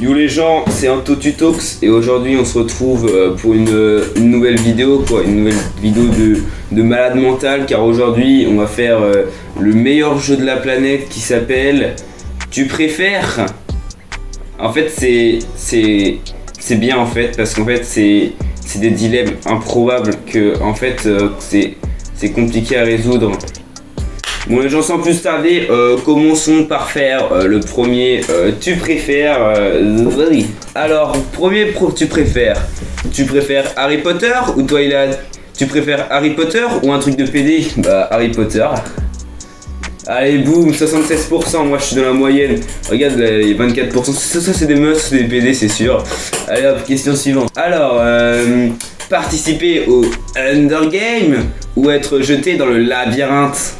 Yo les gens, c'est AntoTutox et aujourd'hui on se retrouve pour une nouvelle vidéo quoi, une nouvelle vidéo de malade mental car aujourd'hui on va faire le meilleur jeu de la planète qui s'appelle Tu préfères. En fait c'est bien en fait parce qu'en fait c'est des dilemmes improbables que en fait c'est compliqué à résoudre. Bon les gens, sans plus tarder, commençons par faire le premier tu préfères. Alors, tu préfères. Tu préfères Harry Potter ou Twilight? Tu préfères Harry Potter ou un truc de PD? Bah Harry Potter. Allez boum, 76%, moi je suis dans la moyenne. Regarde les 24%, ça c'est des meufs, c'est des PD c'est sûr. Allez hop, question suivante. Alors, participer au Hunger Game ou être jeté dans le labyrinthe?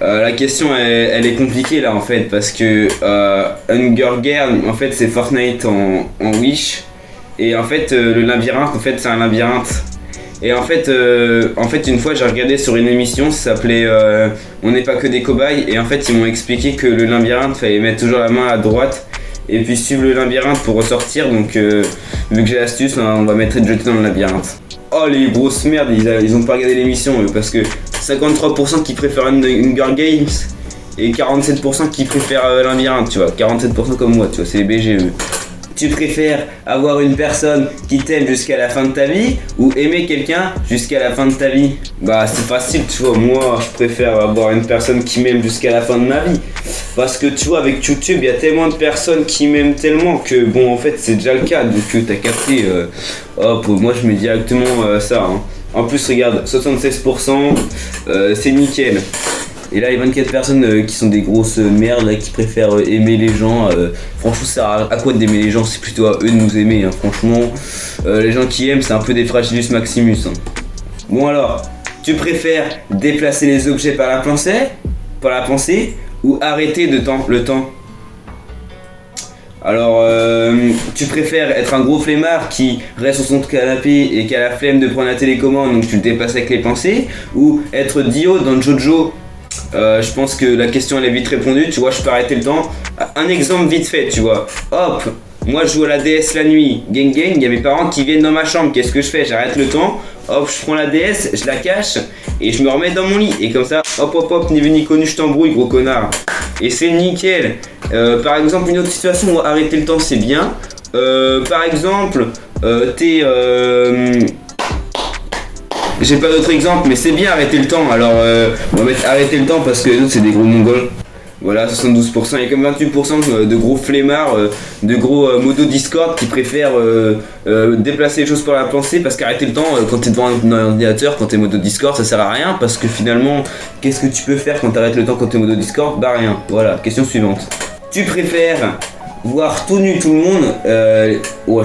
La question elle est compliquée là en fait parce que Hunger Game en fait c'est Fortnite en Wish et en fait le labyrinthe en fait c'est un labyrinthe. Et en fait une fois j'ai regardé sur une émission, ça s'appelait On n'est pas que des cobayes et en fait ils m'ont expliqué que le labyrinthe fallait mettre toujours la main à droite et puis suivre le labyrinthe pour ressortir, donc vu que j'ai l'astuce on va mettre être jeté dans le labyrinthe. Oh les grosses merdes, ils ont pas regardé l'émission parce que 53% qui préfèrent Hunger Games et 47% qui préfèrent labyrinthe, tu vois, 47% comme moi, tu vois, c'est les BGE. Tu préfères avoir une personne qui t'aime jusqu'à la fin de ta vie ou aimer quelqu'un jusqu'à la fin de ta vie? Bah c'est facile, tu vois, moi je préfère avoir une personne qui m'aime jusqu'à la fin de ma vie. Parce que tu vois, avec YouTube, il y a tellement de personnes qui m'aiment tellement que bon en fait c'est déjà le cas, donc t'as capté. Hop, moi je mets directement ça. Hein. En plus regarde, 76%, c'est nickel. Et là, les 24 personnes qui sont des grosses merdes là, qui préfèrent aimer les gens. Franchement, ça sert à quoi d'aimer les gens? C'est plutôt à eux de nous aimer. Hein. Franchement, les gens qui aiment, c'est un peu des Fragilus Maximus. Hein. Bon alors, tu préfères déplacer les objets par la pensée ou arrêter le temps? Alors, tu préfères être un gros flemmard qui reste sur son canapé et qui a la flemme de prendre la télécommande, donc tu le déplaces avec les pensées, ou être Dio dans Jojo? Je pense que la question elle est vite répondue, tu vois, je peux arrêter le temps. Un exemple vite fait, tu vois. Hop, moi je joue à la DS la nuit, gang, il y a mes parents qui viennent dans ma chambre, qu'est-ce que je fais? J'arrête le temps, hop, je prends la DS, je la cache et je me remets dans mon lit. Et comme ça, hop, ni vu ni connu, je t'embrouille, gros connard. Et c'est nickel. Par exemple, une autre situation où arrêter le temps c'est bien. Par exemple, j'ai pas d'autre exemple, mais c'est bien arrêter le temps. Alors, on va mettre arrêter le temps parce que les autres c'est des gros mongols. Voilà, 72%. Il y a comme 28% de gros flemmards, de gros modos Discord qui préfèrent déplacer les choses par la pensée parce qu'arrêter le temps quand t'es devant un ordinateur, quand t'es modo Discord, ça sert à rien parce que finalement, qu'est-ce que tu peux faire quand t'arrêtes le temps quand t'es modo Discord? Bah rien. Voilà, question suivante. Tu préfères voir tout nu tout le monde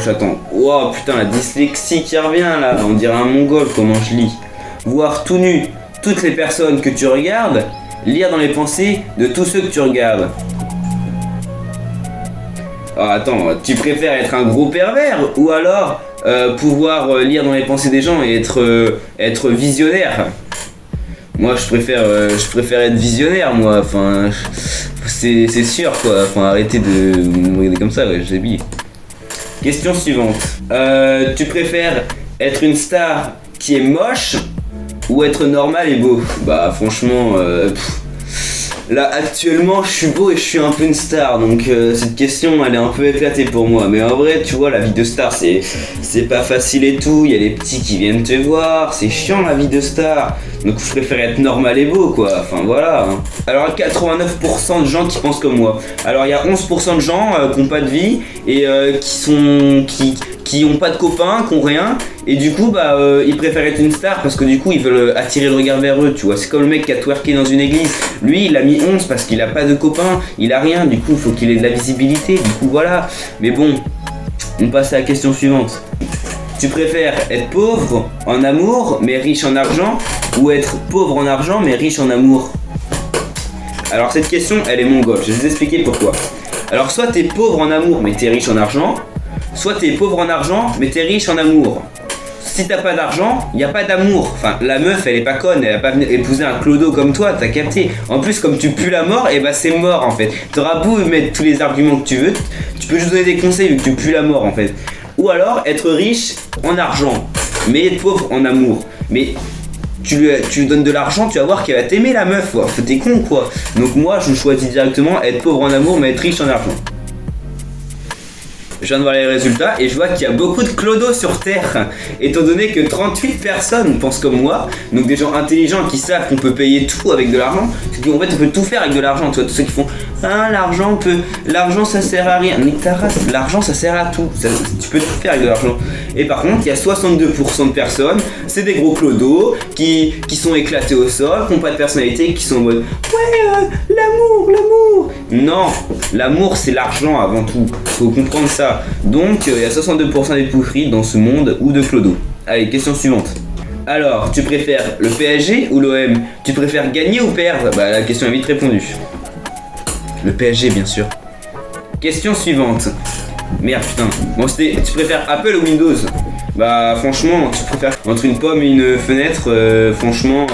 j'attends. Oh putain, la dyslexie qui revient là, on dirait un mongol comment je lis. Voir tout nu toutes les personnes que tu regardes, lire dans les pensées de tous ceux que tu regardes. Ah attends, tu préfères être un gros pervers ou alors pouvoir lire dans les pensées des gens et être visionnaire? Moi je préfère être visionnaire moi, enfin c'est sûr quoi, enfin arrêtez de me regarder comme ça, ouais, j'ai oublié. Question suivante. Tu préfères être une star qui est moche ou être normal et beau? Bah franchement, là actuellement je suis beau et je suis un peu une star, donc cette question elle est un peu éclatée pour moi. Mais en vrai tu vois, la vie de star c'est pas facile et tout, il y a les petits qui viennent te voir, c'est chiant la vie de star. Donc je préfère être normal et beau quoi, enfin voilà. Hein. Alors 89% de gens qui pensent comme moi. Alors il y a 11% de gens qui ont pas de vie et qui ont pas de copains, qui ont rien, et du coup ils préfèrent être une star parce que du coup ils veulent attirer le regard vers eux, tu vois. C'est comme le mec qui a twerké dans une église, lui il a mis 11 parce qu'il a pas de copains, il a rien, du coup il faut qu'il ait de la visibilité, du coup voilà. Mais bon, on passe à la question suivante. Tu préfères être pauvre en amour mais riche en argent ou être pauvre en argent mais riche en amour? Alors cette question elle est mongole, je vais vous expliquer pourquoi. Alors soit t'es pauvre en amour mais t'es riche en argent, soit t'es pauvre en argent mais t'es riche en amour. si t'as pas d'argent, y a pas d'amour. Enfin, la meuf, elle est pas conne, elle a pas épousé un clodo comme toi, t'as capté. En plus, comme tu pues la mort, et bah c'est mort en fait. T'auras beau mettre tous les arguments que tu veux, tu peux juste donner des conseils vu que tu pues la mort en fait. Ou alors être riche en argent, mais être pauvre en amour. Mais tu lui donnes de l'argent, tu vas voir qu'elle va t'aimer la meuf, quoi. T'es con quoi. Donc moi, je choisis directement être pauvre en amour, mais être riche en argent. Je viens de voir les résultats et je vois qu'il y a beaucoup de clodos sur Terre, étant donné que 38 personnes pensent comme moi, donc des gens intelligents qui savent qu'on peut payer tout avec de l'argent, en fait on peut tout faire avec de l'argent, tu vois, tous ceux qui font « Ah, l'argent ça sert à rien », mais ta race, l'argent ça sert à tout, tu peux tout faire avec de l'argent. Et par contre, il y a 62% de personnes, c'est des gros clodos, qui sont éclatés au sol, qui n'ont pas de personnalité, qui sont en mode « Ouais, l'amour !» Non, l'amour c'est l'argent avant tout, faut comprendre ça. Donc il y a 62% des pourris dans ce monde ou de clodo. Allez, question suivante. Alors, tu préfères le PSG ou l'OM? Tu préfères gagner ou perdre? Bah la question est vite répondue. Le PSG bien sûr. Question suivante. Merde putain. Bon tu préfères Apple ou Windows? Bah franchement, tu préfères entre une pomme et une fenêtre, franchement...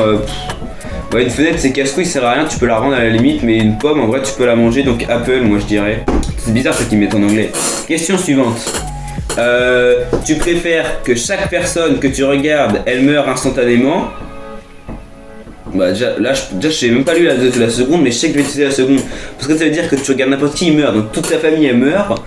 Ouais, une fenêtre c'est casse-couille, ça sert à rien, tu peux la rendre à la limite, mais une pomme en vrai tu peux la manger, donc Apple moi je dirais. C'est bizarre ce qu'ils mettent en anglais. Question suivante. Tu préfères que chaque personne que tu regardes, elle meure instantanément? Bah déjà, là je sais même pas lu la seconde, mais je sais que je vais utiliser la seconde. Parce que ça veut dire que tu regardes n'importe qui, il meurt, donc toute ta famille elle meurt.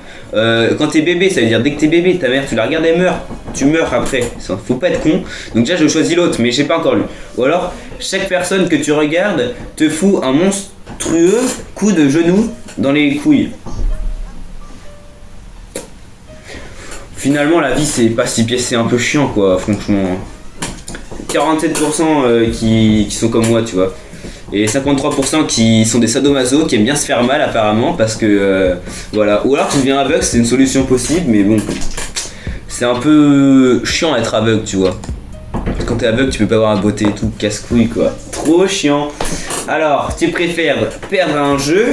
Quand t'es bébé, ça veut dire dès que t'es bébé, ta mère tu la regardes, elle meurt. Tu meurs après, faut pas être con. Donc déjà je choisis l'autre, mais j'ai pas encore lu. Ou alors, chaque personne que tu regardes te fout un monstrueux coup de genou dans les couilles. Finalement la vie c'est pas si pièce, c'est un peu chiant quoi, franchement. 47% qui sont comme moi, tu vois. Et 53% qui sont des sadomaso, qui aiment bien se faire mal apparemment, parce que voilà. Ou alors tu deviens aveugle, c'est une solution possible, mais bon, c'est un peu chiant d'être aveugle, tu vois. Quand t'es aveugle, tu peux pas avoir la beauté et tout, casse-couille quoi. Trop chiant. Alors, tu préfères perdre un jeu,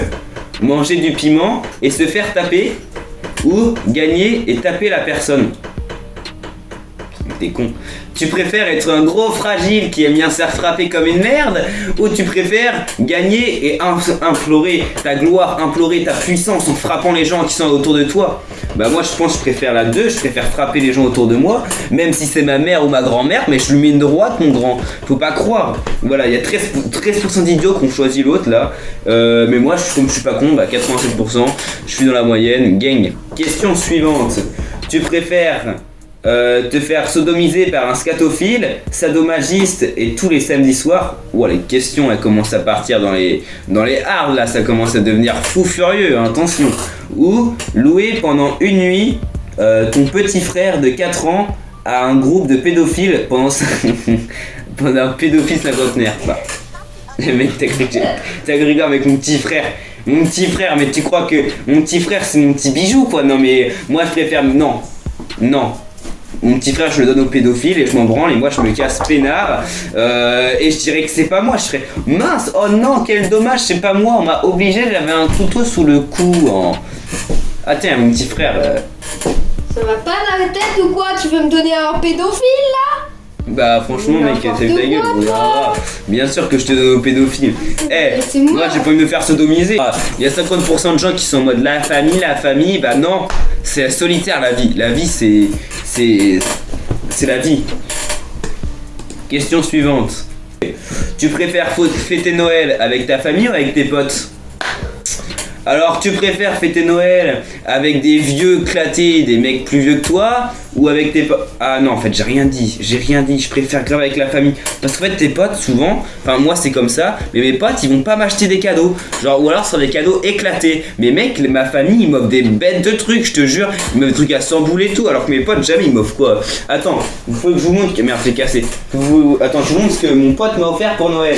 manger du piment et se faire taper, ou gagner et taper la personne? T'es con. Tu préfères être un gros fragile qui aime bien se faire frapper comme une merde, ou tu préfères gagner et implorer ta gloire, implorer ta puissance en frappant les gens qui sont autour de toi? Bah moi je pense que je préfère la 2, je préfère frapper les gens autour de moi, même si c'est ma mère ou ma grand-mère, mais je lui mets une droite mon grand, faut pas croire. Voilà, il y a 13% d'idiots qui ont choisi l'autre là, mais moi comme je suis pas con, bah 87%, je suis dans la moyenne, gang. Question suivante, tu préfères te faire sodomiser par un scatophile, sadomagiste et tous les samedis soirs? Ouah, les questions elles commencent à partir dans les hards là, ça commence à devenir fou furieux, hein, attention. Ou louer pendant une nuit ton petit frère de 4 ans à un groupe de pédophiles pendant un pédophile cinquantenaire. Bah, mec, t'as cru avec mon petit frère. Mon petit frère, mais tu crois que mon petit frère c'est mon petit bijou quoi? Non mais moi je préfère... Non. Mon petit frère je le donne aux pédophiles et je m'en branle et moi je me casse peinard et je dirais que c'est pas moi, je serais mince, oh non quel dommage, c'est pas moi, on m'a obligé, j'avais un couteau sous le cou Ah tiens mon petit frère Ça va pas dans la tête ou quoi? Tu veux me donner un pédophile là? Bah franchement mec, t'as vu ta gueule, bien sûr que je te donne aux pédophiles. Moi j'ai pas envie de me faire sodomiser. Il y a 50% de gens qui sont en mode la famille, bah non, c'est solitaire la vie c'est la vie. Question suivante. Tu préfères fêter Noël avec ta famille ou avec tes potes? Alors tu préfères fêter Noël avec des vieux clatés, des mecs plus vieux que toi, ou avec tes potes? Ah non en fait j'ai rien dit, je préfère grave avec la famille. Parce qu'en fait tes potes souvent, enfin moi c'est comme ça, mais mes potes ils vont pas m'acheter des cadeaux. Genre ou alors sur des cadeaux éclatés. Mais mec, ma famille ils m'offrent des bêtes de trucs, je te jure, ils m'offrent des trucs à 100 boules et tout, alors que mes potes jamais ils m'offrent quoi. Attends, il faut que je vous montre que... Merde c'est cassé. Attends, je vous montre ce que mon pote m'a offert pour Noël.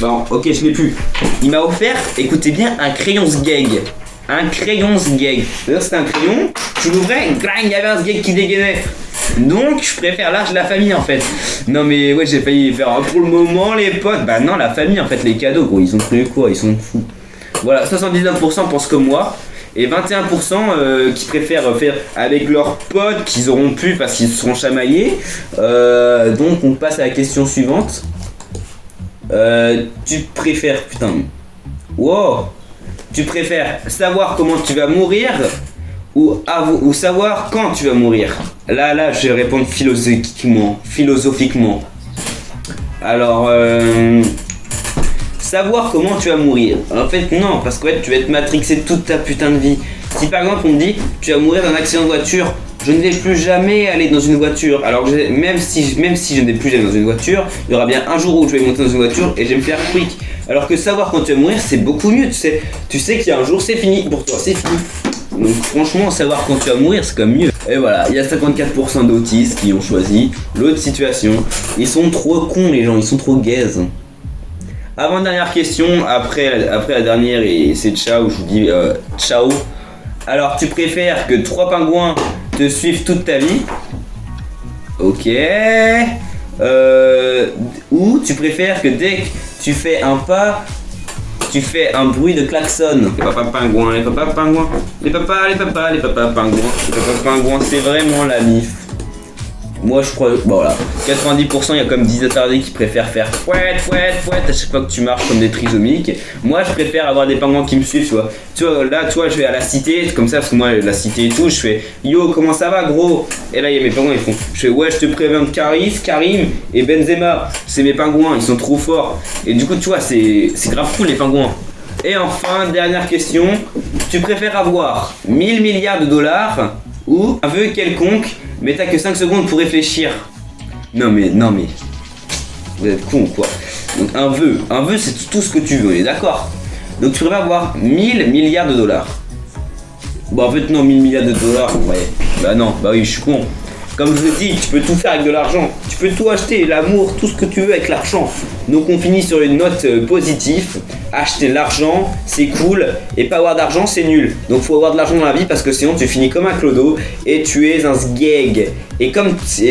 Bon ok je l'ai plus. Il m'a offert, écoutez bien, un crayon gag. Un crayon gag. D'ailleurs c'était un crayon, tu l'ouvrais, il y avait un gag qui dégainait. Donc je préfère l'âge de la famille en fait. Non mais ouais j'ai failli faire pour le moment les potes. Bah non la famille en fait, les cadeaux gros, ils ont cru quoi, ils sont fous. Voilà, 79% pensent comme moi Et 21% qui préfèrent faire avec leurs potes qu'ils auront pu parce qu'ils se seront chamaillés. Donc on passe à la question suivante. Tu préfères, putain, wow, tu préfères savoir comment tu vas mourir ou savoir quand tu vas mourir? Là, je vais répondre philosophiquement. Alors, savoir comment tu vas mourir. En fait, non, parce qu'en fait, tu vas être matrixé toute ta putain de vie. Si par exemple on me dit tu vas mourir d'un accident de voiture, je ne vais plus jamais aller dans une voiture. Alors même si je ne vais plus jamais dans une voiture, il y aura bien un jour où je vais monter dans une voiture et je vais me faire quick. Alors que savoir quand tu vas mourir, c'est beaucoup mieux. Tu sais qu'il y a un jour, c'est fini pour toi, c'est fini. Donc franchement, savoir quand tu vas mourir, c'est quand même mieux. Et voilà, il y a 54% d'autistes qui ont choisi l'autre situation. Ils sont trop cons les gens, ils sont trop gays. Avant-dernière question, après la dernière, et c'est ciao, je vous dis ciao. Alors, tu préfères que 3 pingouins te suivent toute ta vie? Ok. Ou tu préfères que dès que tu fais un pas, tu fais un bruit de klaxon? Les papas pingouins, les papas pingouins, les papas pingouins, c'est vraiment la mif. Moi je crois, bon voilà, 90% il y a comme 10 attardés qui préfèrent faire fouette à chaque fois que tu marches comme des trisomiques. Moi je préfère avoir des pingouins qui me suivent, tu vois. Tu vois, là, toi je vais à la cité, comme ça, parce que moi la cité et tout, je fais yo, comment ça va gros? Et là il y a mes pingouins, ils font, je fais ouais, je te préviens de Karim et Benzema, c'est mes pingouins, ils sont trop forts. Et du coup, tu vois, c'est grave cool les pingouins. Et enfin, dernière question, tu préfères avoir 1000 milliards de dollars ou un vœu quelconque, mais t'as que 5 secondes pour réfléchir? Non mais, vous êtes con ou quoi? Donc un vœu c'est tout ce que tu veux, on est d'accord? Donc tu préfères avoir 1000 milliards de dollars. Bon en fait non, 1000 milliards de dollars, ouais. Bah non, bah oui, je suis con. Comme je vous dis, tu peux tout faire avec de l'argent. Tu peux tout acheter, l'amour, tout ce que tu veux avec l'argent. Donc on finit sur une note positive. Acheter l'argent, c'est cool. Et pas avoir d'argent, c'est nul. Donc faut avoir de l'argent dans la vie parce que sinon tu finis comme un clodo et tu es un sgeg. Et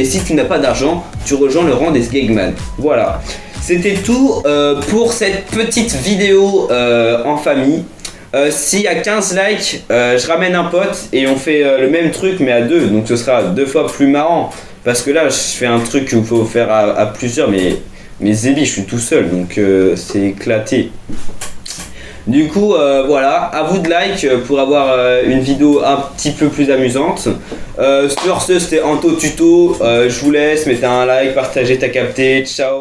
si tu n'as pas d'argent, tu rejoins le rang des sgegman. Voilà. C'était tout pour cette petite vidéo en famille. S'il y a 15 likes, je ramène un pote et on fait le même truc mais à 2. Donc ce sera 2 fois plus marrant. Parce que là je fais un truc qu'il faut faire à plusieurs, mais Zébi je suis tout seul, donc c'est éclaté. Du coup voilà, à vous de like pour avoir une vidéo un petit peu plus amusante. Sur ce, c'était Anto Tuto, je vous laisse, mettez un like, partagez, t'as capté, ciao.